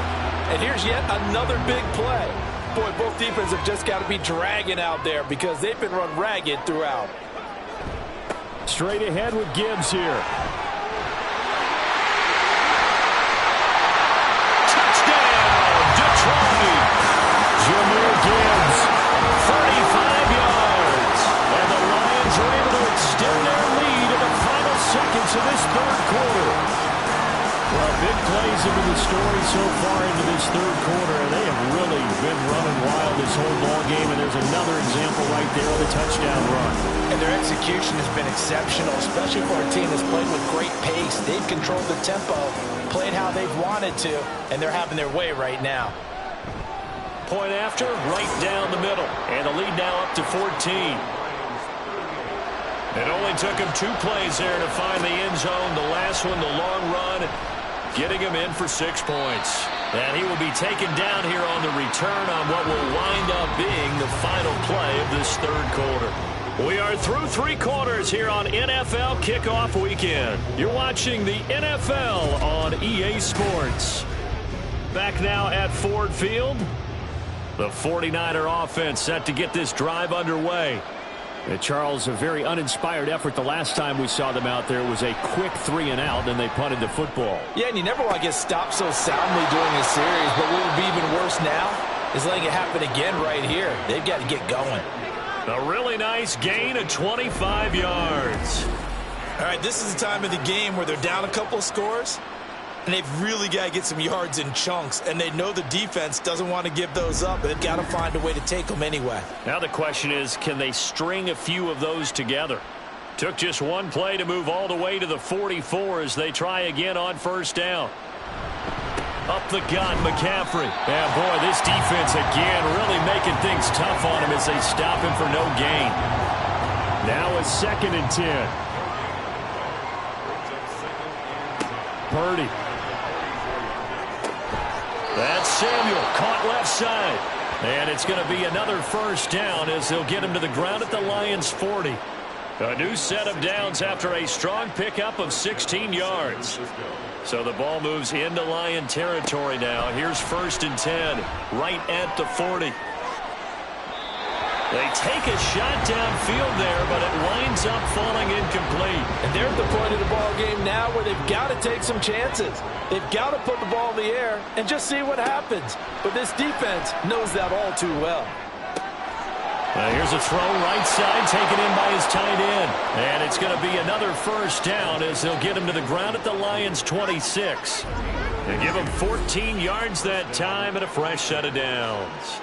And here's yet another big play. Boy, both defenses have just got to be dragging out there because they've been run ragged throughout. Straight ahead with Gibbs here. Touchdown, Detroit! Jahmyr Gibbs. 35 yards. And the Lions are able to extend their lead in the final seconds of this third quarter. Well, big plays have been the story so far into this third quarter, and they have really been running wild this whole ball game, and there's another example right there of the touchdown run. And their execution has been exceptional, especially for a team that's played with great pace. They've controlled the tempo, played how they've wanted to, and they're having their way right now. Point after, right down the middle. And the lead now up to 14. It only took him 2 plays there to find the end zone. The last one, the long run, getting him in for 6 points. And he will be taken down here on the return on what will wind up being the final play of this third quarter. We are through 3 quarters here on NFL Kickoff Weekend. You're watching the NFL on EA Sports. Back now at Ford Field. The 49er offense set to get this drive underway. Charles, a very uninspired effort the last time we saw them out there. It was a quick 3 and out, and they punted the football. Yeah, and you never want to get stopped so soundly during a series, but what would be even worse now is letting it happen again right here. They've got to get going. A really nice gain of 25 yards. All right, this is the time of the game where they're down a couple of scores, and they've really got to get some yards in chunks, and they know the defense doesn't want to give those up, but they've got to find a way to take them anyway. Now the question is, can they string a few of those together? Took just 1 play to move all the way to the 44 as they try again on first down. Up the gut, McCaffrey. Yeah, boy, this defense again really making things tough on him as they stop him for no gain. Now a 2nd and 10. Purdy. That's Samuel, caught left side. And it's going to be another first down as they'll get him to the ground at the Lions' 40. A new set of downs after a strong pickup of 16 yards. So the ball moves into Lion territory now. Here's 1st and 10, right at the 40. They take a shot downfield there, but it winds up falling incomplete. And they're at the point of the ball game now where they've got to take some chances. They've got to put the ball in the air and just see what happens. But this defense knows that all too well. Here's a throw right side taken in by his tight end. And it's going to be another first down as they'll get him to the ground at the Lions' 26. They give him 14 yards that time and a fresh set of downs.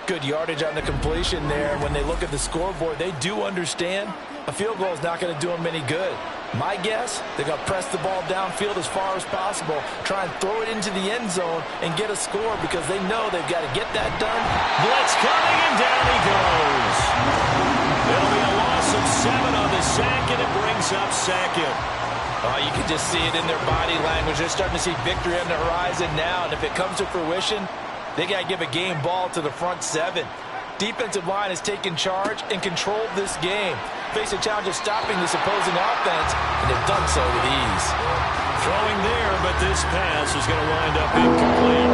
Good yardage on the completion there. When they look at the scoreboard, they do understand a field goal is not going to do them any good. My guess, they're going to press the ball downfield as far as possible, try and throw it into the end zone and get a score because they know they've got to get that done. Blitz coming, and down he goes. It'll be a loss of 7 on the sack, and it brings up 2nd. You can just see it in their body language. They're starting to see victory on the horizon now, and if it comes to fruition, they got to give a game ball to the front 7. Defensive line has taken charge and controlled this game. Face a challenge of stopping this opposing offense, and they've done so with ease. Throwing there, but this pass is going to wind up incomplete.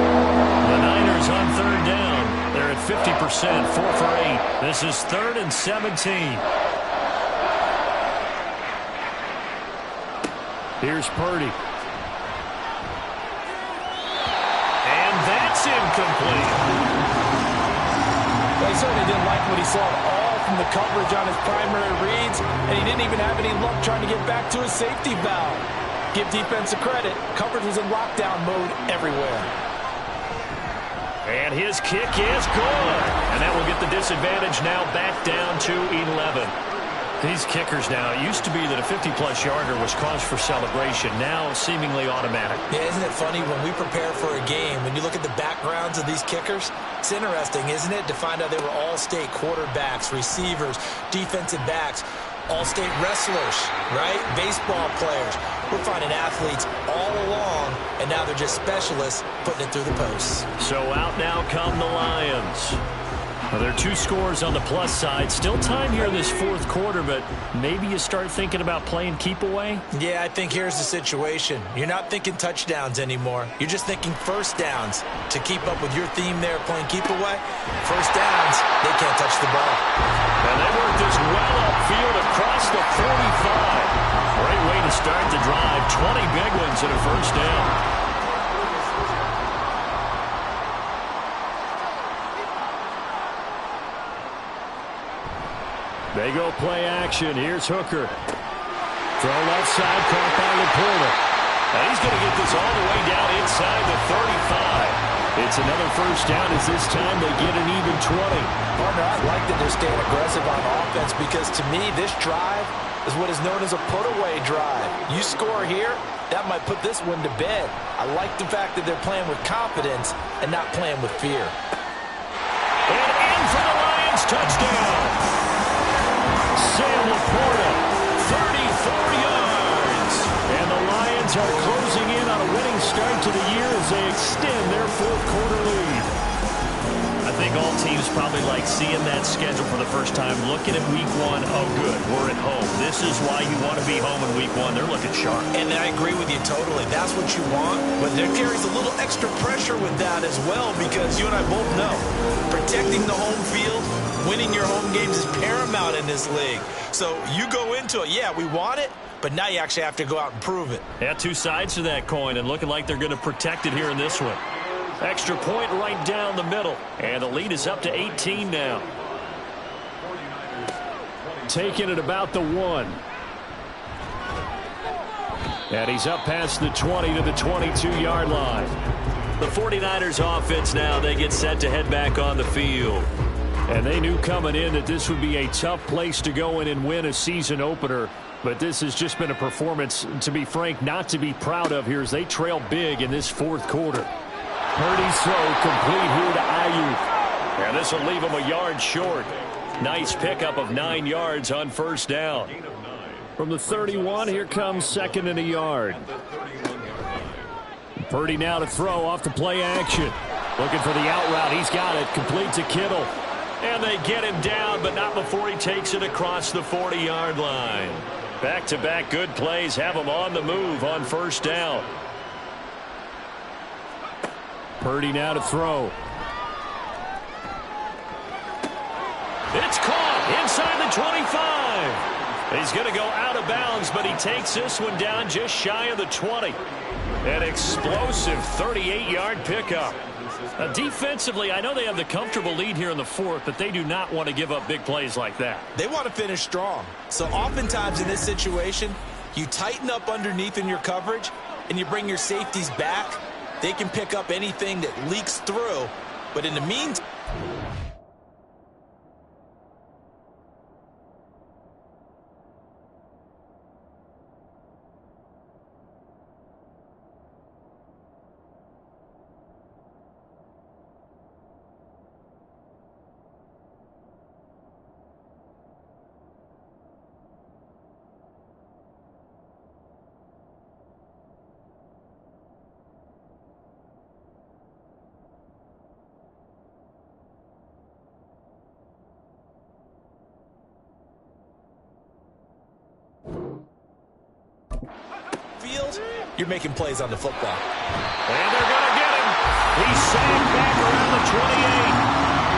The Niners on 3rd down. They're at 50%, 4 for 8. This is 3rd and 17. Here's Purdy. And that's incomplete. Well, he certainly didn't like what he saw at all from the coverage on his primary reads, and he didn't even have any luck trying to get back to his safety valve. Give defense a credit. Coverage was in lockdown mode everywhere. And his kick is good. And that will get the disadvantage now back down to 11. These kickers now, it used to be that a 50-plus yarder was cause for celebration. Now seemingly automatic. Yeah, isn't it funny when we prepare for a game, when you look at the backgrounds of these kickers, it's interesting, isn't it, to find out they were all-state quarterbacks, receivers, defensive backs, all-state wrestlers, right? Baseball players. We're finding athletes all along, and now they're just specialists putting it through the posts. So out now come the Lions. Well, there are 2 scores on the plus side. Still time here in this fourth quarter, but maybe you start thinking about playing keep away? Yeah, I think here's the situation. You're not thinking touchdowns anymore. You're just thinking first downs. To keep up with your theme there playing keep away, first downs, they can't touch the ball. And they work this well upfield across the 45. Great way to start the drive. 20 big ones and a first down. They go play action. Here's Hooker. Throw left side, caught by Laporta. And he's going to get this all the way down inside the 35. It's another first down as this time they get an even 20. Partner, I like that they're staying aggressive on offense because to me, this drive is what is known as a put-away drive. You score here, that might put this one to bed. I like the fact that they're playing with confidence and not playing with fear. And in for the Lions, touchdown. Sam Laporta, 34 yards. And the Lions are closing in on a winning start to the year as they extend their fourth quarter lead. I think all teams probably like seeing that schedule for the first time, looking at week 1. Oh, good, we're at home. This is why you want to be home in week 1. They're looking sharp. And I agree with you totally. That's what you want. But there carries a little extra pressure with that as well because you and I both know protecting the home field, winning your home games is paramount in this league. So you go into it, yeah, we want it, but now you actually have to go out and prove it. Yeah, 2 sides to that coin and looking like they're going to protect it here in this one. Extra point right down the middle. And the lead is up to 18 now. Taking it about the 1. And he's up past the 20 to the 22-yard line. The 49ers offense now, they get set to head back on the field. And they knew coming in that this would be a tough place to go in and win a season opener. But this has just been a performance, to be frank, not to be proud of here as they trail big in this fourth quarter. Purdy's throw complete here to Ayuk. And this will leave him a yard short. Nice pickup of 9 yards on first down. From the 31, here comes second and a yard. Purdy now to throw off the play action. Looking for the out route. He's got it. Complete to Kittle. And they get him down, but not before he takes it across the 40-yard line. Back-to-back good plays have him on the move on first down. Purdy now to throw. It's caught inside the 25. He's going to go out of bounds, but he takes this one down just shy of the 20. An explosive 38-yard pickup. Now, defensively, I know they have the comfortable lead here in the fourth, but they do not want to give up big plays like that. They want to finish strong. So oftentimes in this situation, you tighten up underneath in your coverage, and you bring your safeties back. They can pick up anything that leaks through, but in the meantime, you're making plays on the football. And they're going to get him. He's sagged back around the 28.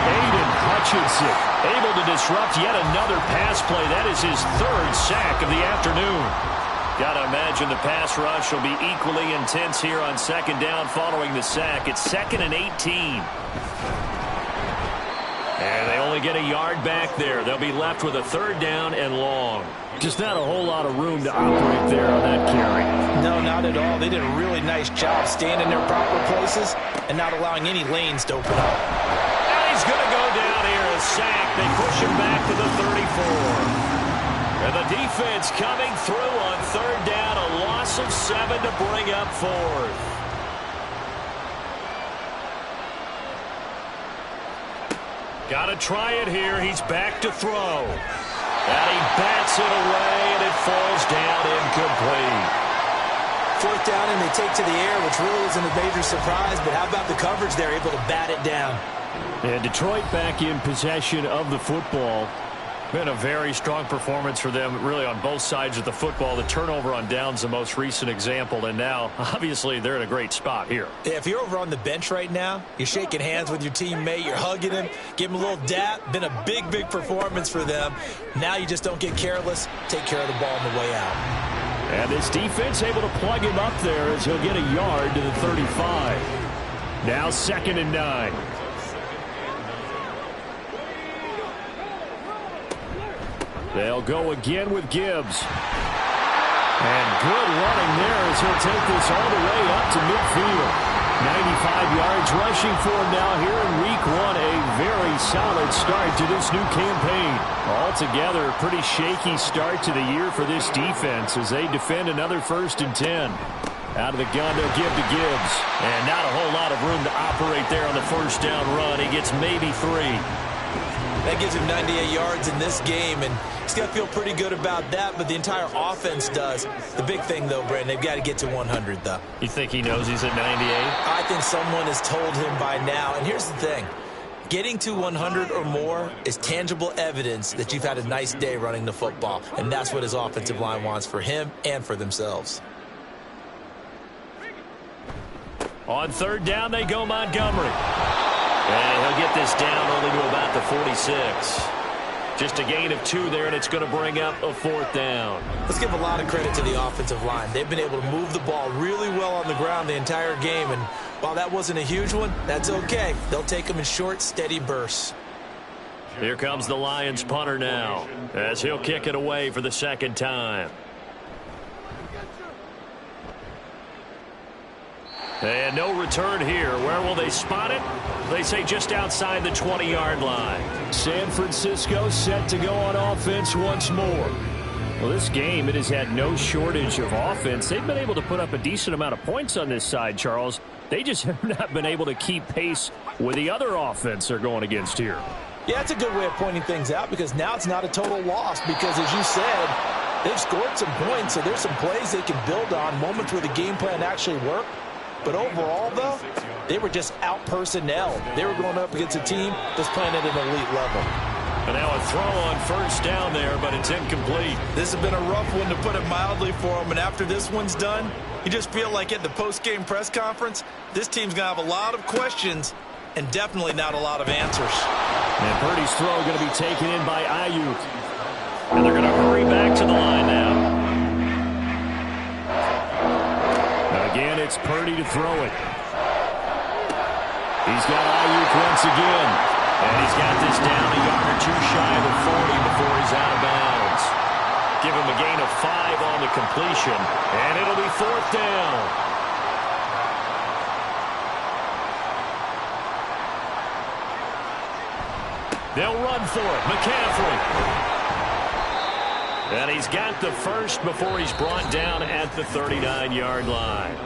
Aiden Hutchinson able to disrupt yet another pass play. That is his 3rd sack of the afternoon. Got to imagine the pass rush will be equally intense here on second down following the sack. It's 2nd and 18. And they only get a yard back there. They'll be left with a 3rd down and long. Just not a whole lot of room to operate there on that carry. No, not at all. They did a really nice job staying in their proper places and not allowing any lanes to open up. And he's going to go down here, a sack. They push him back to the 34. And the defense coming through on 3rd down, a loss of 7 to bring up 4th. Got to try it here. He's back to throw. And he bats it away, and it falls down incomplete. 4th down, and they take to the air, which really isn't a major surprise. But how about the coverage there, able to bat it down? And Detroit back in possession of the football. Been a very strong performance for them, really, on both sides of the football. The turnover on downs, the most recent example, and now, obviously, they're in a great spot here. Yeah, if you're over on the bench right now, you're shaking hands with your teammate, you're hugging him, give him a little dap. Been a big, big performance for them. Now you just don't get careless. Take care of the ball on the way out. And this defense able to plug him up there as he'll get a yard to the 35. Now 2nd and 9. They'll go again with Gibbs. And good running there as he'll take this all the way up to midfield. 95 yards rushing for him now here in week 1. A very solid start to this new campaign. Altogether, a pretty shaky start to the year for this defense as they defend another 1st and 10. Out of the gun, they'll give to Gibbs. And not a whole lot of room to operate there on the 1st down run. He gets maybe 3. That gives him 98 yards in this game, and he's got to feel pretty good about that, but the entire offense does. The big thing, though, Brandon, they've got to get to 100, though. You think he knows he's at 98? I think someone has told him by now. And here's the thing. Getting to 100 or more is tangible evidence that you've had a nice day running the football, and that's what his offensive line wants for him and for themselves. On 3rd down, they go Montgomery. And he'll get this down only to about the 46. Just a gain of 2 there, and it's going to bring up a 4th down. Let's give a lot of credit to the offensive line. They've been able to move the ball really well on the ground the entire game, and while that wasn't a huge one, that's okay. They'll take them in short, steady bursts. Here comes the Lions punter now, as he'll kick it away for the 2nd time. And no return here. Where will they spot it? They say just outside the 20-yard line. San Francisco set to go on offense once more. Well, this game, it has had no shortage of offense. They've been able to put up a decent amount of points on this side, Charles. They just have not been able to keep pace with the other offense they're going against here. Yeah, that's a good way of pointing things out because now it's not a total loss because, as you said, they've scored some points, so there's some plays they can build on, moments where the game plan actually worked. But overall, though, they were just out-personnel. They were going up against a team that's playing at an elite level. And now a throw on 1st down there, but it's incomplete. This has been a rough one, to put it mildly, for them. And after this one's done, you just feel like at the post-game press conference, this team's going to have a lot of questions and definitely not a lot of answers. And Purdy's throw going to be taken in by Ayuk. And they're going to hurry back to the line now. Again, it's Purdy to throw it. He's got Ayuk once again. And he's got this down a yard or 2 shy of the 40 before he's out of bounds. Give him a gain of 5 on the completion. And it'll be 4th down. They'll run for it. McCaffrey. And he's got the first before he's brought down at the 39-yard line.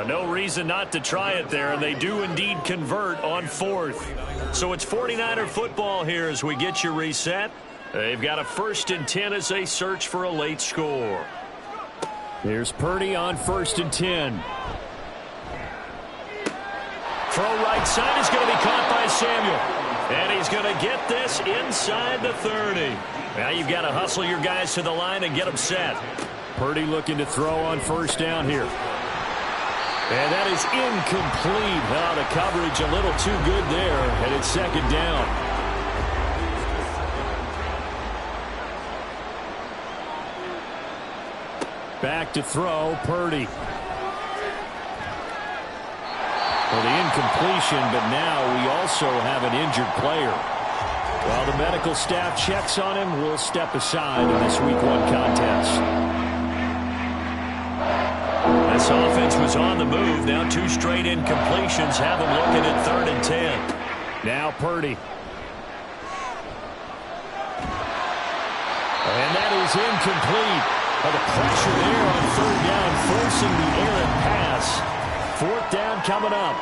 No reason not to try it there, and they do indeed convert on 4th. So it's 49er football here as we get you reset. They've got a 1st and 10 as they search for a late score. Here's Purdy on 1st and 10. Throw right side is going to be caught by Samuel. And he's going to get this inside the 30. Now you've got to hustle your guys to the line and get them set. Purdy looking to throw on 1st down here. And that is incomplete. Oh, the coverage a little too good there, and it's 2nd down. Back to throw, Purdy. Well, the incompletion, but now we also have an injured player. While the medical staff checks on him, we'll step aside in this Week 1 contest. This offense was on the move. Now 2 straight incompletions have them looking at 3rd and 10. Now Purdy. And that is incomplete. But the pressure there on 3rd down, forcing the errant pass. 4th down coming up.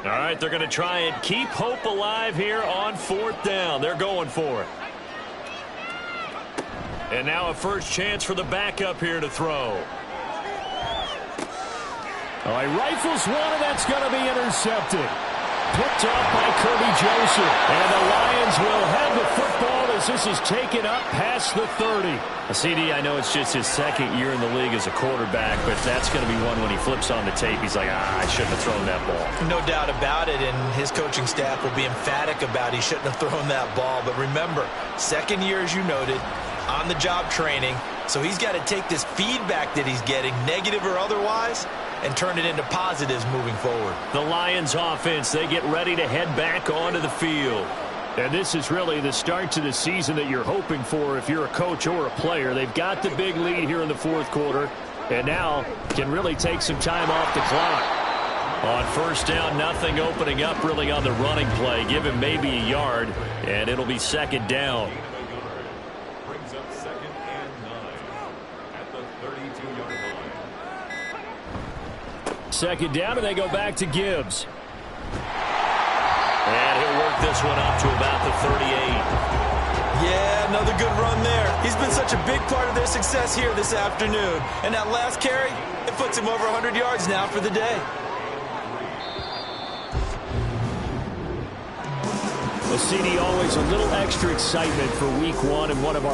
All right, they're going to try and keep hope alive here on 4th down. They're going for it. And now a first chance for the backup here to throw. Oh, he rifles one, and that's going to be intercepted. Picked off by Kirby Joseph. And the Lions will have the football as this is taken up past the 30. CD, I know it's just his 2nd year in the league as a quarterback, but that's going to be one when he flips on the tape. He's like, I shouldn't have thrown that ball. No doubt about it, and his coaching staff will be emphatic about he shouldn't have thrown that ball. But remember, 2nd year, as you noted, on-the-job training, so he's got to take this feedback that he's getting, negative or otherwise, and turn it into positives moving forward. The Lions offense, they get ready to head back onto the field. And this is really the start to the season that you're hoping for if you're a coach or a player. They've got the big lead here in the 4th quarter, and now can really take some time off the clock. On 1st down, nothing opening up really on the running play. Give him maybe a yard, and it'll be 2nd down. Brings up 2nd and 9 at the 32-yard line. 2nd down, and they go back to Gibbs. And he'll work this one up to about the 38. Yeah, another good run there. He's been such a big part of their success here this afternoon. And that last carry, it puts him over 100 yards now for the day. Well, CD, always a little extra excitement for Week 1 and one of our